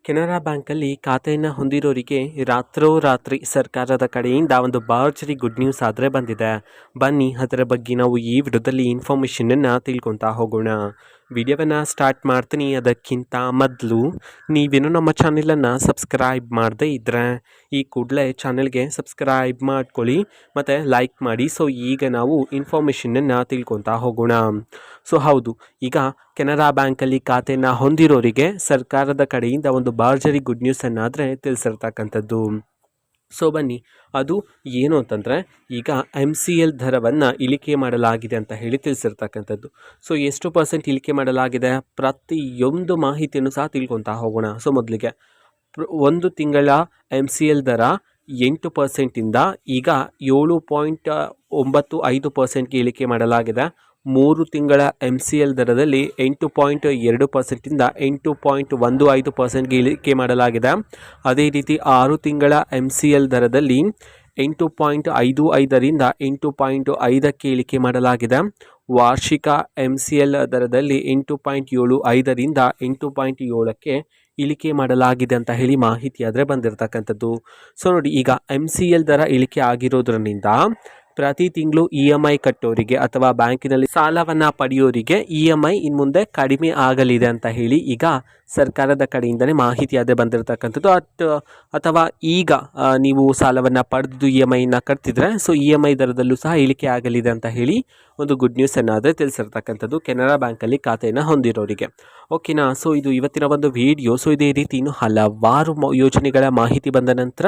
ಕೆನರಾ ಬ್ಯಾಂಕಲ್ಲಿ ಖಾತೆಯನ್ನು ಹೊಂದಿರೋರಿಗೆ ರಾತ್ರೋರಾತ್ರಿ ಸರ್ಕಾರದ ಕಡೆಯಿಂದ ಒಂದು ಭರ್ಜರಿ ಗುಡ್ ನ್ಯೂಸ್ ಆದರೆ ಬಂದಿದೆ. ಬನ್ನಿ ಅದರ ಬಗ್ಗೆ ನಾವು ಈ ವಿಡಿಯೋದಲ್ಲಿ ಇನ್ಫಾರ್ಮೇಷನನ್ನು ತಿಳ್ಕೊತಾ ಹೋಗೋಣ. ವಿಡಿಯೋವನ್ನು ಸ್ಟಾರ್ಟ್ ಮಾಡ್ತೀನಿ. ಅದಕ್ಕಿಂತ ಮೊದಲು ನೀವೇನು ನಮ್ಮ ಚಾನೆಲನ್ನು ಸಬ್ಸ್ಕ್ರೈಬ್ ಮಾಡದೇ ಇದ್ದರೆ ಈ ಕೂಡಲೇ ಚಾನೆಲ್ಗೆ ಸಬ್ಸ್ಕ್ರೈಬ್ ಮಾಡ್ಕೊಳ್ಳಿ ಮತ್ತು ಲೈಕ್ ಮಾಡಿ. ಸೊ ಈಗ ನಾವು ಇನ್ಫಾರ್ಮೇಷನನ್ನು ತಿಳ್ಕೊತಾ ಹೋಗೋಣ. ಸೊ ಹೌದು, ಈಗ ಕೆನರಾ ಬ್ಯಾಂಕಲ್ಲಿ ಖಾತೆಯನ್ನು ಹೊಂದಿರೋರಿಗೆ ಸರ್ಕಾರದ ಕಡೆಯಿಂದ ಒಂದು ಭರ್ಜರಿ ಗುಡ್ ನ್ಯೂಸನ್ನಾದರೆ ತಿಳಿಸಿರ್ತಕ್ಕಂಥದ್ದು. ಸೊ ಬನ್ನಿ, ಅದು ಏನು ಅಂತಂದರೆ ಈಗ MCL ದರವನ್ನು ಇಳಿಕೆ ಮಾಡಲಾಗಿದೆ ಅಂತ ಹೇಳಿ ತಿಳಿಸಿರ್ತಕ್ಕಂಥದ್ದು. ಸೊ ಎಷ್ಟು ಪರ್ಸೆಂಟ್ ಇಳಿಕೆ ಮಾಡಲಾಗಿದೆ, ಪ್ರತಿಯೊಂದು ಮಾಹಿತಿಯನ್ನು ಸಹ ತಿಳ್ಕೊತಾ ಹೋಗೋಣ. ಸೊ ಮೊದಲಿಗೆ ಒಂದು ತಿಂಗಳ MCL ದರ 8%ಇಂದ ಈಗ 7.95%ಗೆ ಇಳಿಕೆ ಮಾಡಲಾಗಿದೆ. 3 ತಿಂಗಳ MCL ದರದಲ್ಲಿ 8.2%ಇಂದ 8.15%ಗೆ ಇಳಿಕೆ ಮಾಡಲಾಗಿದೆ. ಅದೇ ರೀತಿ 6 ತಿಂಗಳ MCL ದರದಲ್ಲಿ 8.55ರಿಂದ 8.5ಕ್ಕೆ ಇಳಿಕೆ ಮಾಡಲಾಗಿದೆ. ವಾರ್ಷಿಕ MCL ದರದಲ್ಲಿ 8.75ರಿಂದ 8.7ಕ್ಕೆ ಇಳಿಕೆ ಮಾಡಲಾಗಿದೆ ಅಂತ ಹೇಳಿ ಮಾಹಿತಿ ಆದರೆ ಬಂದಿರತಕ್ಕಂಥದ್ದು. ಸೊ ನೋಡಿ, ಈಗ MCL ದರ ಇಳಿಕೆ ಆಗಿರೋದ್ರಿಂದ ಪ್ರತಿ ತಿಂಗಳು EMI ಕಟ್ಟೋರಿಗೆ ಅಥವಾ ಬ್ಯಾಂಕಿನಲ್ಲಿ ಸಾಲವನ್ನು ಪಡೆಯೋರಿಗೆ EMI ಇನ್ನು ಮುಂದೆ ಕಡಿಮೆ ಆಗಲಿದೆ ಅಂತ ಹೇಳಿ ಈಗ ಸರ್ಕಾರದ ಕಡೆಯಿಂದಲೇ ಮಾಹಿತಿ ಅದೇ ಬಂದಿರತಕ್ಕಂಥದ್ದು. ಅಥವಾ ಈಗ ನೀವು ಸಾಲವನ್ನು ಪಡೆದು EMIನ ಕಟ್ತಿದ್ರೆ ಸೊ EMI ದರದಲ್ಲೂ ಸಹ ಇಳಿಕೆ ಆಗಲಿದೆ ಅಂತ ಹೇಳಿ ಒಂದು ಗುಡ್ ನ್ಯೂಸ್ ಅನ್ನಾದರೆ ತಿಳಿಸಿರ್ತಕ್ಕಂಥದ್ದು ಕೆನರಾ ಬ್ಯಾಂಕಲ್ಲಿ ಖಾತೆಯನ್ನು ಹೊಂದಿರೋರಿಗೆ. ಓಕೆನಾ. ಸೊ ಇದು ಇವತ್ತಿನ ಒಂದು ವಿಡಿಯೋ. ಸೊ ಇದೇ ರೀತಿ ಇನ್ನು ಹಲವಾರು ಯೋಜನೆಗಳ ಮಾಹಿತಿ ಬಂದ ನಂತರ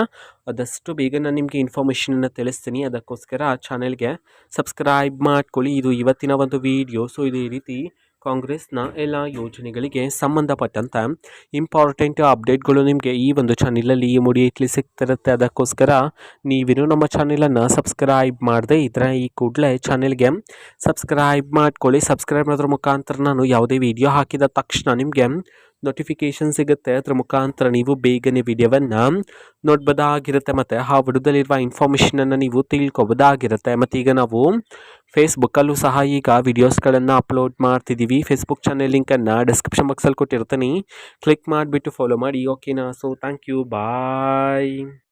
ಆದಷ್ಟು ಬೇಗ ನಾನು ನಿಮಗೆ ಇನ್ಫಾರ್ಮೇಷನನ್ನು ತಿಳಿಸ್ತೀನಿ. ಅದಕ್ಕೋಸ್ಕರ ಚಾನೆಲ್ಗೆ ಸಬ್ಸ್ಕ್ರೈಬ್ ಮಾಡ್ಕೊಳ್ಳಿ. ಇದು ಇವತ್ತಿನ ಒಂದು ವಿಡಿಯೋ. ಸೊ ಇದೇ ರೀತಿ ಕಾಂಗ್ರೆಸ್ನ ಎಲ್ಲ ಯೋಜನೆಗಳಿಗೆ ಸಂಬಂಧಪಟ್ಟಂಥ ಇಂಪಾರ್ಟೆಂಟ್ ಅಪ್ಡೇಟ್ಗಳು ನಿಮಗೆ ಈ ಒಂದು ಚಾನಲಲ್ಲಿ ಇಮಿಡಿಯೇಟ್ಲಿ ಸಿಗ್ತಿರುತ್ತೆ. ಅದಕ್ಕೋಸ್ಕರ ನೀವೇನು ನಮ್ಮ ಚಾನಲನ್ನು ಸಬ್ಸ್ಕ್ರೈಬ್ ಮಾಡದೇ ಇದ್ದರೆ ಈ ಕೂಡಲೇ ಚಾನೆಲ್ಗೆ ಸಬ್ಸ್ಕ್ರೈಬ್ ಮಾಡ್ಕೊಳ್ಳಿ. ಸಬ್ಸ್ಕ್ರೈಬ್ ಮಾಡೋದ್ರ ಮುಖಾಂತರ ನಾನು ಯಾವುದೇ ವಿಡಿಯೋ ಹಾಕಿದ ತಕ್ಷಣ ನಿಮಗೆ ನೋಟಿಫಿಕೇಷನ್ ಸಿಗುತ್ತೆ. ಅದರ ಮುಖಾಂತರ ನೀವು ಬೇಗನೆ ವಿಡಿಯೋವನ್ನು ನೋಡ್ಬೋದಾಗಿರುತ್ತೆ ಮತ್ತು ಆ ವಿಡಿಯೋದಲ್ಲಿರುವ ಇನ್ಫಾರ್ಮೇಷನನ್ನು ನೀವು ತಿಳ್ಕೊಬೋದಾಗಿರುತ್ತೆ. ಮತ್ತು ಈಗ ನಾವು ಫೇಸ್ಬುಕ್ಕಲ್ಲೂ ಸಹ ಈಗ ವಿಡಿಯೋಸ್ಗಳನ್ನು ಅಪ್ಲೋಡ್ ಮಾಡ್ತಿದ್ದೀವಿ. ಫೇಸ್ಬುಕ್ ಚಾನೆಲ್ ಲಿಂಕನ್ನು ಡಿಸ್ಕ್ರಿಪ್ಷನ್ ಬಾಕ್ಸಲ್ಲಿ ಕೊಟ್ಟಿರ್ತೀನಿ, ಕ್ಲಿಕ್ ಮಾಡಿಬಿಟ್ಟು ಫಾಲೋ ಮಾಡಿ. ಓಕೆನಾ. So thank you, bye.